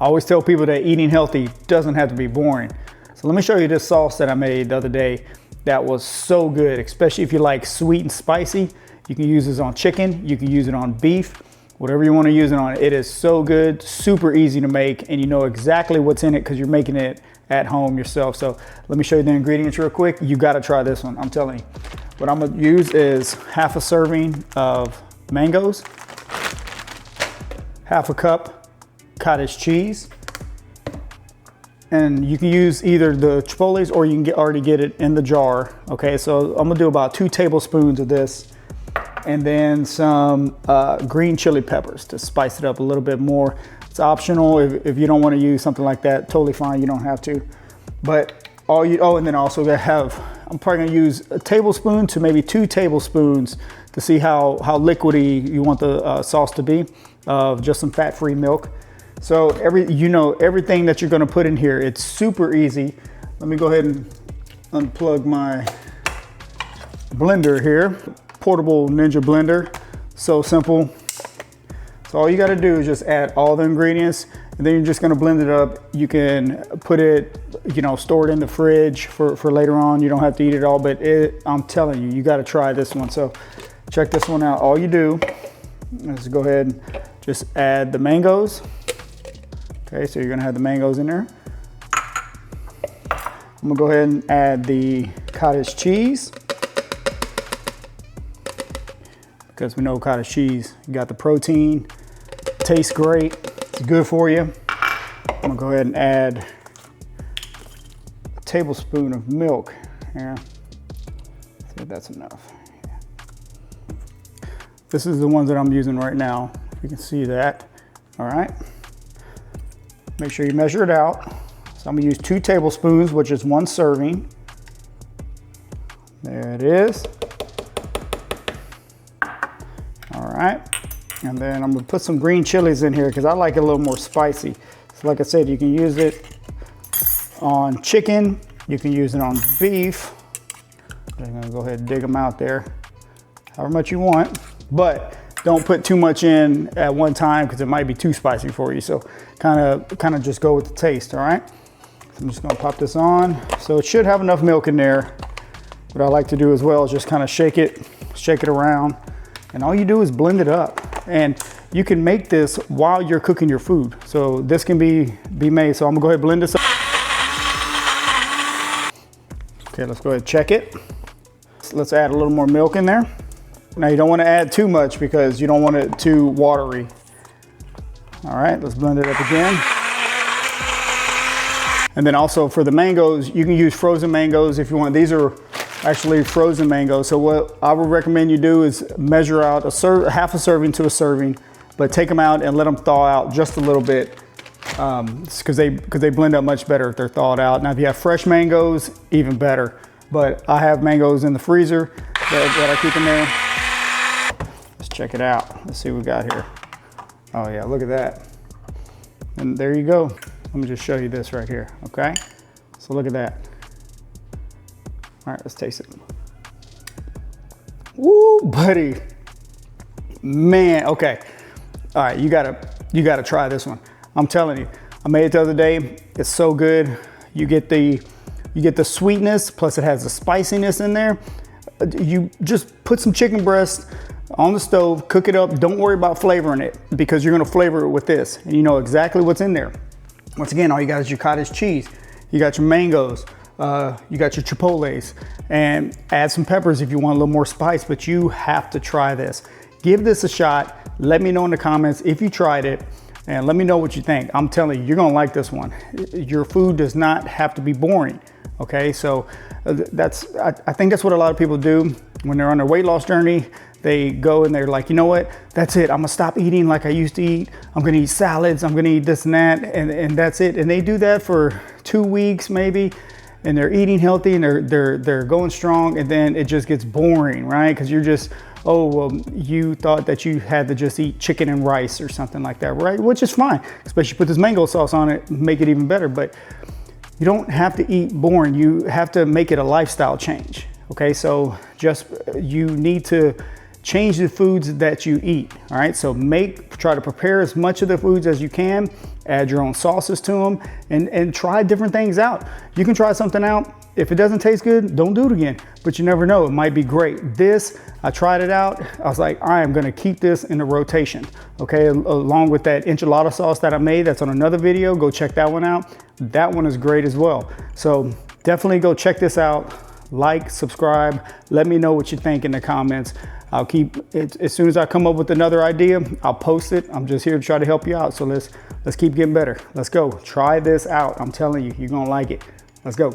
I always tell people that eating healthy doesn't have to be boring. So let me show you this sauce that I made the other day that was so good, especially if you like sweet and spicy. You can use this on chicken, you can use it on beef, whatever you want to use it on. It is so good, super easy to make, and you know exactly what's in it because you're making it at home yourself. So let me show you the ingredients real quick. You got to try this one, I'm telling you. What I'm gonna use is half a serving of mangoes, half a cup cottage cheese, and you can use either the Chipotles or you can already get it in the jar. Okay, so I'm gonna do about 2 tablespoons of this, and then some green chili peppers to spice it up a little bit more. It's optional. If you don't want to use something like that, totally fine, you don't have to. But and then also I'm probably gonna use a tablespoon to maybe 2 tablespoons to see how liquidy you want the sauce to be, of just some fat-free milk. So everything that you're gonna put in here, it's super easy. Let me go ahead and unplug my blender here. Portable Ninja blender, so simple. So all you gotta do is just add all the ingredients, and then you're just gonna blend it up. You can put it, store it in the fridge for later on. You don't have to eat it all, but I'm telling you, you gotta try this one. So check this one out. All you do is go ahead and just add the mangoes. Okay, so you're gonna have the mangoes in there. I'm gonna go ahead and add the cottage cheese, because we know cottage cheese, you got the protein, tastes great, it's good for you. I'm gonna go ahead and add a tablespoon of milk here. See if that's enough. This is the ones that I'm using right now. You can see that, all right? Make sure you measure it out. So I'm gonna use 2 tablespoons, which is 1 serving. There it is. All right, and then I'm gonna put some green chilies in here because I like it a little more spicy. So like I said, you can use it on chicken, you can use it on beef. I'm gonna go ahead and dig them out there, however much you want, but don't put too much in at one time because it might be too spicy for you. So kind of just go with the taste, all right? So I'm just gonna pop this on. So it should have enough milk in there. What I like to do as well is just kind of shake it around. And all you do is blend it up. And you can make this while you're cooking your food. So this can be made. So I'm gonna go ahead and blend this up. Okay, let's go ahead and check it. So let's add a little more milk in there. Now you don't wanna add too much because you don't want it too watery. All right, let's blend it up again. And then also for the mangoes, you can use frozen mangoes if you want. These are actually frozen mangoes. So what I would recommend you do is measure out half a serving to a serving, but take them out and let them thaw out just a little bit, because they blend up much better if they're thawed out. Now if you have fresh mangoes, even better. But I have mangoes in the freezer that I keep in there. Let's check it out. Let's see what we got here. Oh yeah, look at that. And there you go. Let me just show you this right here, okay? So look at that. All right, let's taste it. Woo, buddy. Man, okay. All right, you gotta try this one. I'm telling you, I made it the other day. It's so good. You get the sweetness, plus it has the spiciness in there. You just put some chicken breast on the stove, cook it up. Don't worry about flavoring it because you're gonna flavor it with this, and you know exactly what's in there. Once again, all you got is your cottage cheese. You got your mangoes. You got your Chipotles, and add some peppers if you want a little more spice, but you have to try this. Give this a shot. Let me know in the comments if you tried it, and let me know what you think. I'm telling you, you're gonna like this one. Your food does not have to be boring, okay? So I think that's what a lot of people do when they're on their weight loss journey. They go and they're like, you know what, that's it. I'm gonna stop eating like I used to eat. I'm gonna eat salads, I'm gonna eat this and that, and that's it. And they do that for 2 weeks maybe, and they're eating healthy and they're going strong, and then it just gets boring, right? Because you're just, oh, well, you thought that you had to just eat chicken and rice or something like that, right? Which is fine, especially put this mango sauce on it, make it even better. But you don't have to eat boring. You have to make it a lifestyle change, okay? So just, you need to change the foods that you eat. All right, so try to prepare as much of the foods as you can, add your own sauces to them, and try different things out. You can try something out. If it doesn't taste good, don't do it again, but you never know, it might be great. This, I tried it out. I was like, I am gonna keep this in the rotation, okay? Along with that enchilada sauce that I made, that's on another video, go check that one out. That one is great as well. So definitely go check this out. Like, subscribe, let me know what you think in the comments. I'll keep it, as soon as I come up with another idea, I'll post it. I'm just here to try to help you out. So let's keep getting better. Let's go, try this out. I'm telling you, you're gonna like it. Let's go.